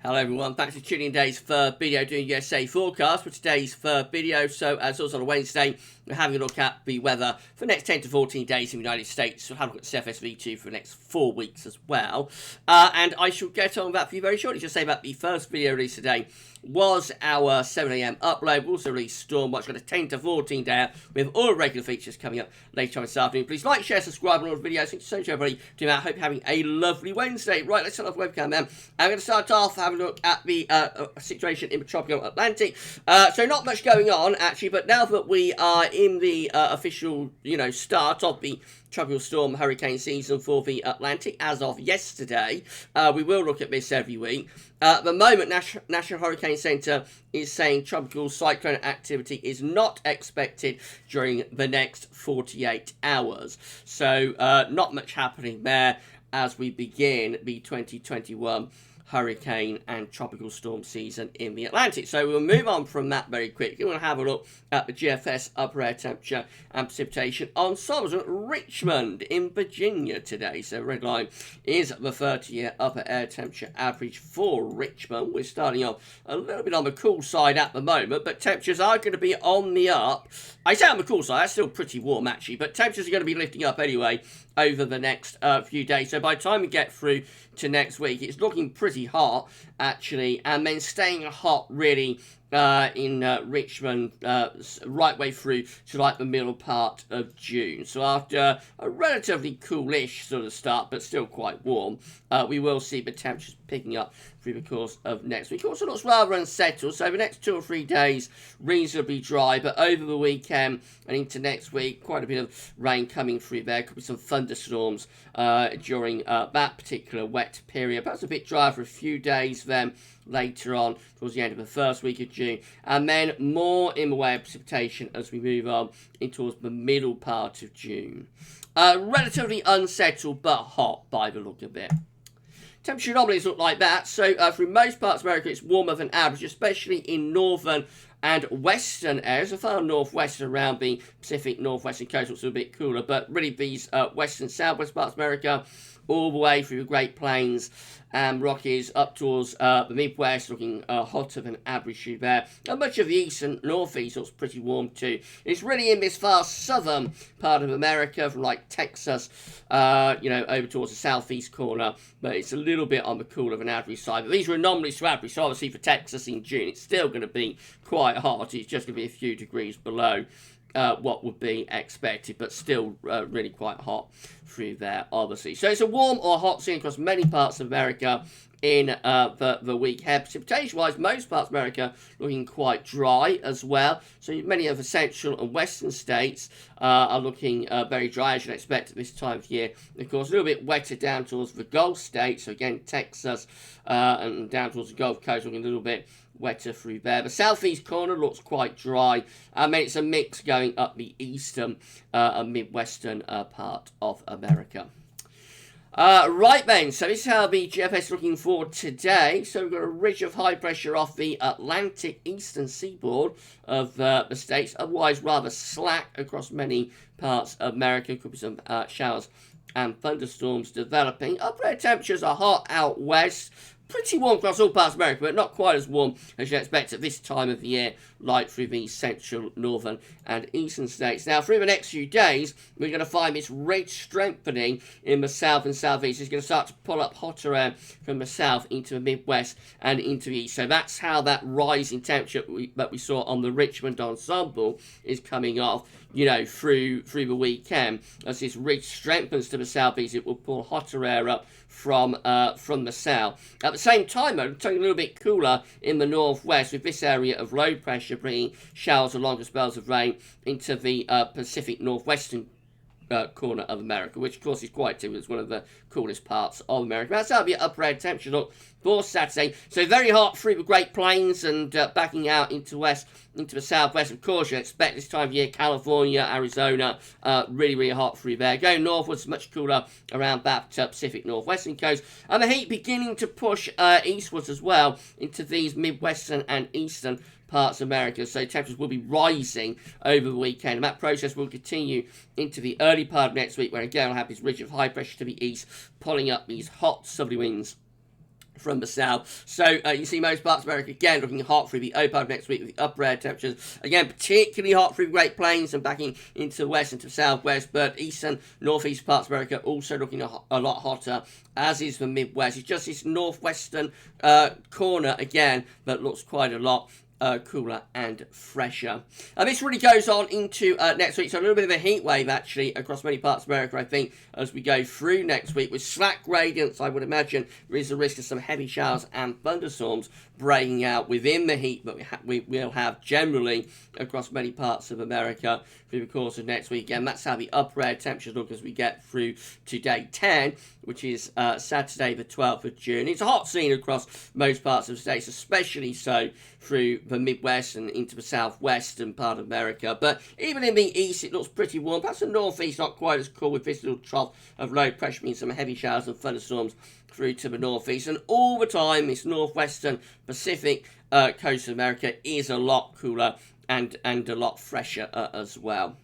Hello everyone, thanks for tuning in today's third video doing USA forecast for today's third video. So as also on a Wednesday, we're having a look at the weather for the next 10 to 14 days in the United States. We'll have a look at CFSV2 for the next 4 weeks as well. And I shall get on with that for you very shortly. Just say about the first video released today was our 7 AM upload. We also released Stormwatch, got a 10 to 14 day with all regular features coming up later on this afternoon. Please like, share, subscribe on all the videos. Thank you so much everybody. I hope you're having a lovely Wednesday. Right, let's start off webcam then. I'm going to start off having a look at the situation in the tropical Atlantic. So not much going on actually, but now that we are in the official, start of the tropical storm hurricane season for the Atlantic as of yesterday, we will look at this every week. At the moment, National Hurricane Center is saying tropical cyclone activity is not expected during the next 48 hours. So not much happening there as we begin the 2021 hurricane and tropical storm season in the Atlantic. So we'll move on from that very quickly. We'll have a look at the GFS upper air temperature and precipitation on Solomon, Richmond in Virginia today. So red line is the 30-year upper air temperature average for Richmond. We're starting off a little bit on the cool side at the moment, but temperatures are going to be on the up. I say on the cool side, that's still pretty warm actually, but temperatures are going to be lifting up anyway over the next few days. So by the time we get through to next week, it's looking pretty hot actually, and then staying hot really in Richmond right way through to like the middle part of June. So after a relatively coolish sort of start, but still quite warm, we will see the temperatures picking up through the course of next week. Also looks rather unsettled, so the next 2 or 3 days reasonably dry, but over the weekend and into next week, quite a bit of rain coming through there. Could be some thunderstorms during that particular wet period. Perhaps a bit dry for a few days then later on towards the end of the first week of June, and then more in the way of precipitation as we move on in towards the middle part of June. Relatively unsettled but hot by the look of it. Temperature anomalies look like that. So through most parts of America, it's warmer than average, especially in northern and western areas. The far northwest around the Pacific northwestern coast looks a bit cooler, but really these western southwest parts of America, all the way through the Great Plains and Rockies up towards the Midwest, looking hotter than average through there. And much of the east and northeast looks pretty warm too. It's really in this far southern part of America, from like Texas, over towards the southeast corner, but it's a little bit on the cooler than average side. But these are anomalies to average, so obviously for Texas in June, it's still going to be quite hot. It's just going to be a few degrees below what would be expected, but still really quite hot through there, obviously. So it's a warm or hot scene across many parts of America in the week ahead. Precipitation-wise, most parts of America looking quite dry as well. So many of the central and western states are looking very dry, as you'd expect at this time of year. Of course, a little bit wetter down towards the Gulf states. So again, Texas and down towards the Gulf Coast looking a little bit wetter through there. The southeast corner looks quite dry. I mean, it's a mix going up the eastern and midwestern part of America. Right then, so this is how the GFS is looking for today. So we've got a ridge of high pressure off the Atlantic eastern seaboard of the states, otherwise rather slack across many parts of America. Could be some showers and thunderstorms developing. Upper air temperatures are hot out west. Pretty warm across all parts of America, but not quite as warm as you'd expect at this time of the year, like through the central, northern, and eastern states. Now, through the next few days, we're going to find this ridge strengthening in the south and southeast. It's going to start to pull up hotter air from the south into the Midwest and into the east. So that's how that rise in temperature that we saw on the Richmond ensemble is coming off, through the weekend. As this ridge strengthens to the southeast, it will pull hotter air up from the south. At the same time, though, it's a little bit cooler in the northwest, with this area of low pressure bringing showers or longer spells of rain into the Pacific northwestern corner of America, which of course is quite typical. It's one of the coolest parts of America. That's how the upper air temperature look for Saturday. So very hot through the Great Plains and backing out into the southwest. Of course, you expect this time of year, California, Arizona, really, really hot through there. Going northwards, much cooler around that Pacific northwestern coast. And the heat beginning to push eastwards as well into these midwestern and eastern parts of America. So temperatures will be rising over the weekend, and that process will continue into the early part of next week, where again we'll have this ridge of high pressure to the east pulling up these hot southerly winds from the south. So you see most parts of America again looking hot through the open next week with the upper air temperatures. Again, particularly hot through the Great Plains and backing into the west and to the southwest. But eastern, northeast parts of America also looking a lot hotter, as is the Midwest. It's just this northwestern corner again that looks quite a lot cooler and fresher. This really goes on into next week, so a little bit of a heat wave actually across many parts of America, I think, as we go through next week. With slack gradients, I would imagine there is a risk of some heavy showers and thunderstorms breaking out within the heat that we will have generally across many parts of America through the course of next week. And that's how the upper air temperatures look as we get through to day 10, which is Saturday the 12th of June. It's a hot scene across most parts of the states, especially so through the Midwest and into the southwestern part of America. But even in the east, it looks pretty warm. Perhaps the northeast not quite as cool, with this little trough of low pressure means some heavy showers and thunderstorms through to the northeast. And all the time, this northwestern Pacific coast of America is a lot cooler and a lot fresher as well.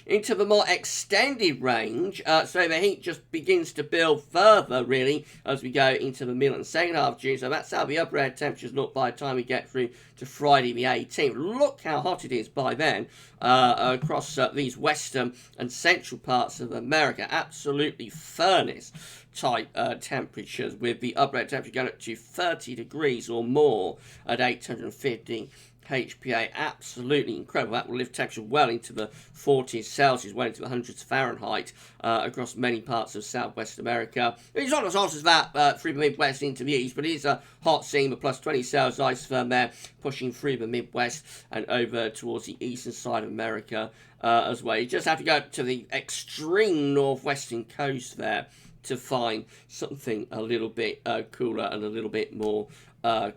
Into the more extended range, so the heat just begins to build further, really, as we go into the middle and second half of June. So that's how the upper air temperatures look by the time we get through to Friday the 18th. Look how hot it is by then across these western and central parts of America. Absolutely furnace type temperatures, with the upper air temperature going up to 30 degrees or more at 850 HPA. Absolutely incredible. That will lift temperature well into the 40s Celsius, well into the 100s Fahrenheit across many parts of southwest America. It's not as hot as that through the Midwest into the east, but it is a hot scene with plus 20 Celsius isotherm there, pushing through the Midwest and over towards the eastern side of America as well. You just have to go to the extreme northwestern coast there to find something a little bit cooler and a little bit more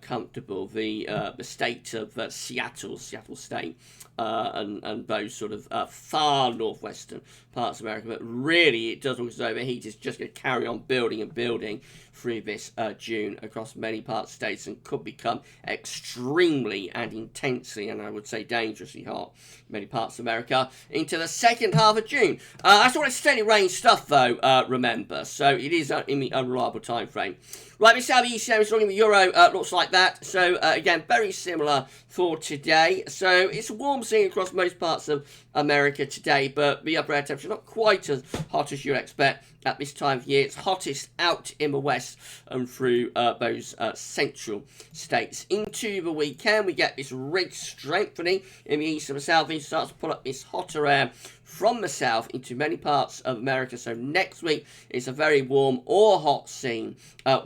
comfortable. The state of Seattle state, and those sort of far northwestern parts of America. But really, it does look as though the heat is just going to carry on building and building through this June across many parts of states, and could become extremely and intensely, and I would say dangerously hot in many parts of America into the second half of June. That's all extended range stuff, though, remember, so it is in the unreliable time frame. Right, this is how the ECM is looking. The Euro looks like that. So, again, very similar for today. So, it's a warm scene across most parts of America today, but the upper air temperature not quite as hot as you'd expect at this time of year. It's hottest out in the west and through those central states. Into the weekend, we get this ridge strengthening in the east and the southeast. Starts to pull up this hotter air from the south into many parts of America. So next week is a very warm or hot scene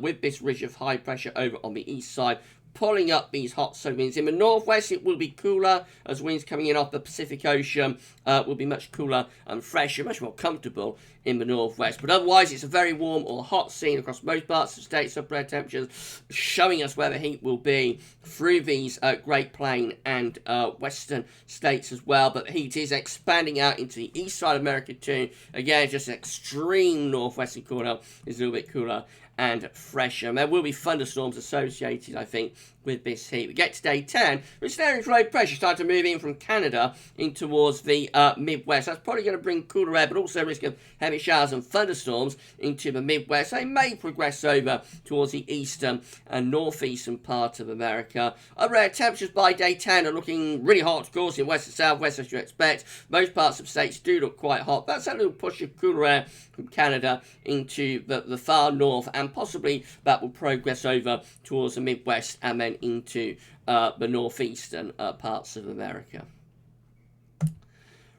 with this ridge of high pressure over on the east side, pulling up these hot southern winds. In the northwest, it will be cooler, as winds coming in off the Pacific Ocean will be much cooler and fresher, much more comfortable in the northwest. But otherwise, it's a very warm or hot scene across most parts of the state. Upper air temperatures showing us where the heat will be through these Great Plain and western states as well. But the heat is expanding out into the east side of America too. Again, just extreme northwestern corner is a little bit cooler and fresher. And there will be thunderstorms associated, I think, with this heat. We get to day 10, which there is low pressure starting to move in from Canada in towards the Midwest. That's probably going to bring cooler air, but also risk of heavy showers and thunderstorms into the Midwest. They may progress over towards the eastern and northeastern part of America. Upper air temperatures by day 10 are looking really hot, of course, in west and southwest, as you expect. Most parts of states do look quite hot. That's a little push of cooler air from Canada into the far north, and possibly that will progress over towards the Midwest and then into the northeastern parts of America.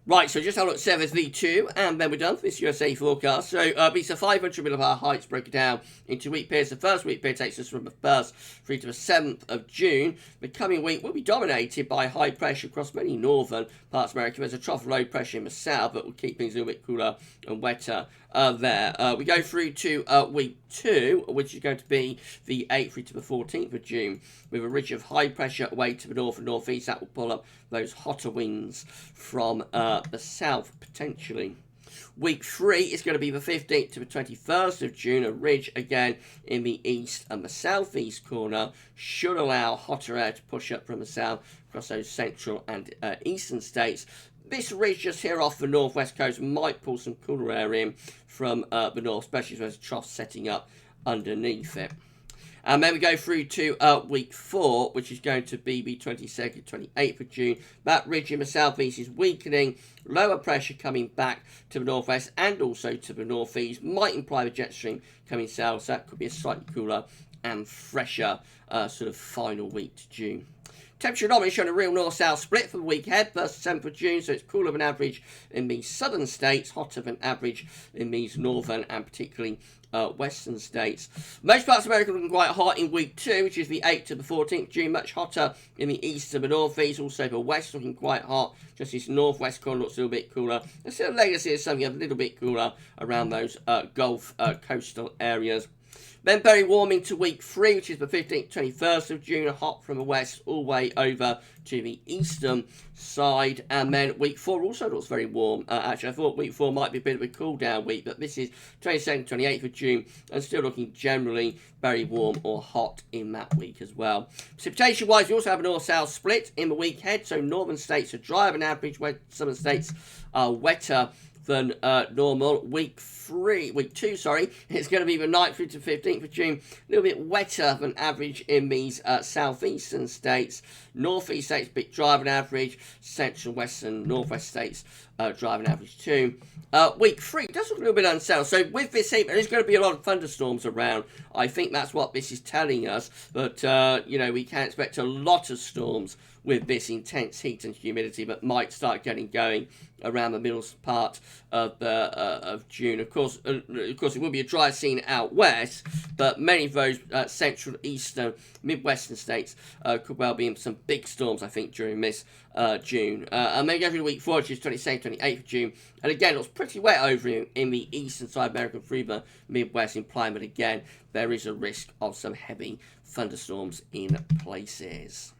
Right, so just have a look at V2, and then we're done for this USA forecast. So it's a 500 millibar heights broken down into week periods. The first week period takes us from the 1st through to the 7th of June. The coming week will be dominated by high pressure across many northern parts of America. There's a trough of low pressure in the south, but will keep things a little bit cooler and wetter there. We go through to week 2, which is going to be the 8th through to the 14th of June, with a ridge of high pressure away to the north and northeast. That will pull up those hotter winds from the south, potentially. Week 3 is going to be the 15th to the 21st of June. A ridge again in the east and the southeast corner should allow hotter air to push up from the south across those central and eastern states. This ridge just here off the northwest coast might pull some cooler air in from the north, especially as there's a trough setting up underneath it. And then we go through to week 4, which is going to be the 22nd, 28th of June. That ridge in the southeast is weakening. Lower pressure coming back to the northwest and also to the northeast might imply the jet stream coming south. So that could be a slightly cooler and fresher sort of final week to June. Temperature showing a real north-south split for the week ahead, 1st to 7th of June, so it's cooler than average in the southern states, hotter than average in these northern and particularly western states. Most parts of America are looking quite hot in week 2, which is the 8th to the 14th of June, much hotter in the east and the northeast, also the west looking quite hot, just this northwest corner looks a little bit cooler. There's still a legacy of something a little bit cooler around those Gulf coastal areas. Then very warm into week 3, which is the 15th, 21st of June, hot from the west all the way over to the eastern side. And then week 4 also looks very warm. Actually, I thought week 4 might be a bit of a cool down week, but this is 22nd, 28th of June, and still looking generally very warm or hot in that week as well. Precipitation-wise, we also have a north-south split in the week ahead, so northern states are drier than average, where southern states are wetter than normal. Week 2, it's going to be the 9th through to 15th of June, a little bit wetter than average in these southeastern states. Northeast states a bit drier than average, central, western, northwest states drier than average too. Week 3 does look a little bit unsettled, so with this heat there is going to be a lot of thunderstorms around. I think that's what this is telling us, but you know, we can expect a lot of storms with this intense heat and humidity that might start getting going around the middle part of June. Of course, it will be a dry scene out west, but many of those central, eastern, midwestern states could well be in some big storms, I think, during this June. And then every week 4, which is 27th, 28th of June, and again, it was pretty wet over in the eastern side of America through the Midwest, implying that again, there is a risk of some heavy thunderstorms in places.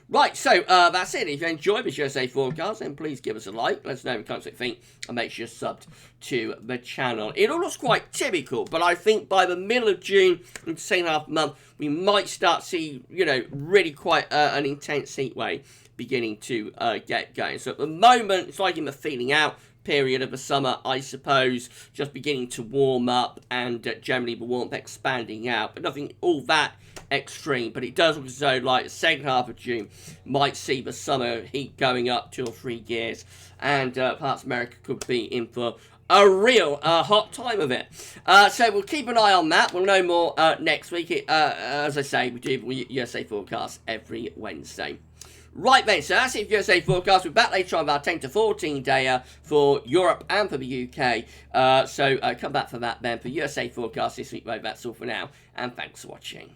Right, so that's it. If you enjoyed this USA forecast, then please give us a like. Let us know in the comments what you think, and make sure you're subbed to the channel. It all looks quite typical, but I think by the middle of June, in the second half of the month, we might start to see, you know, really quite an intense heat wave beginning to get going. So at the moment, it's like in the feeling out period of the summer, I suppose, just beginning to warm up and generally the warmth expanding out, but nothing all that extreme. But it does look as though like the second half of June might see the summer heat going up 2 or 3 gears, and parts of America could be in for a real hot time of it. So we'll keep an eye on that. We'll know more next week. As I say, we do USA forecast every Wednesday. Right then, so that's it for USA forecast. We're back later on about 10 to 14 day for Europe and for the UK. So come back for that then for USA forecast this week. That's all for now, and thanks for watching.